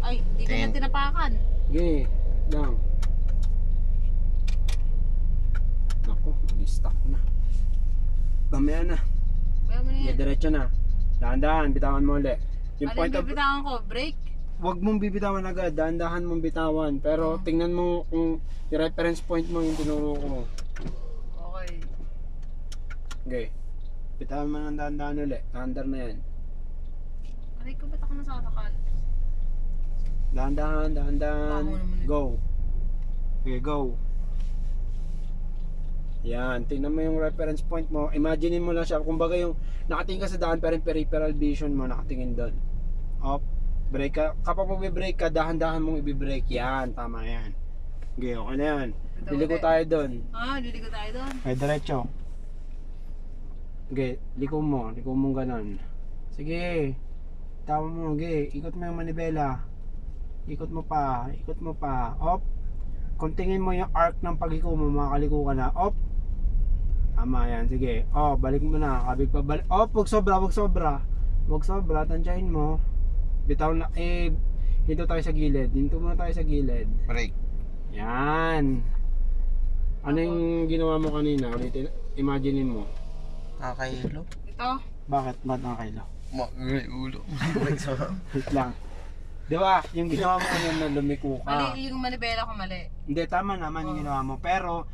Ay, hindi ko na tinapakan. Sige, lang. Naku, mag-stuck na. Mamaya na. Kaya mo na Sige, yan. diretso na. Dahan-dahan, bitawan mo ulit. Yung Ano point yung of... bibitawan ko? Break? Huwag mong bibitawan agad, dahan-dahan mong bitawan. Pero tingnan mo kung yung reference point mo yung tinuro ko. Okay. Okay. Bitawan mo ng dahan-dahan ulit. Under na yan. Aray ko, ba't ako nasasakal? Dahan-dahan, dahan-dahan. Baho naman ito. Go. Okay, go. Yan, tingnan mo yung reference point mo. Imaginein mo lang siya. Kumbaga yung nakatingin ka sa daan pero yung peripheral vision mo nakatingin doon. Up, brake ka. Kapag mag-brake ka, dahan-dahan mong i-brake. Yan, tama yan. Okay, okay na yan. Liliko tayo doon. Ah, liligo tayo doon. Okay, diretso. Okay, liko mo. Liko mo ganon. Sige. Tama mo, okay. Ikot mo yung manibela. Ikot mo pa. Ikot mo pa. Up. Kung tingin mo yung arc ng pagliko mo, makakaliko ka na. Up. Tama yan, sige. Oh, balik mo na. Kabig pa balik. Oh, wag sobra, wag sobra. Wag sobra, tansyahin mo. Bitaw na, hinto tayo sa gilid. Hinto muna tayo sa gilid. Break. Yan. Ano yung ginawa mo kanina? Ulitin, imaginein mo. Nakakahilo. Ito. Bakit? Ba't nakakailo? May ulo. Break sa... Wait lang. Di ba? Yung ginawa mo kanina na lumiko ka. Mali yung manibela ko, mali. Hindi, tama naman yung ginawa mo. Pero,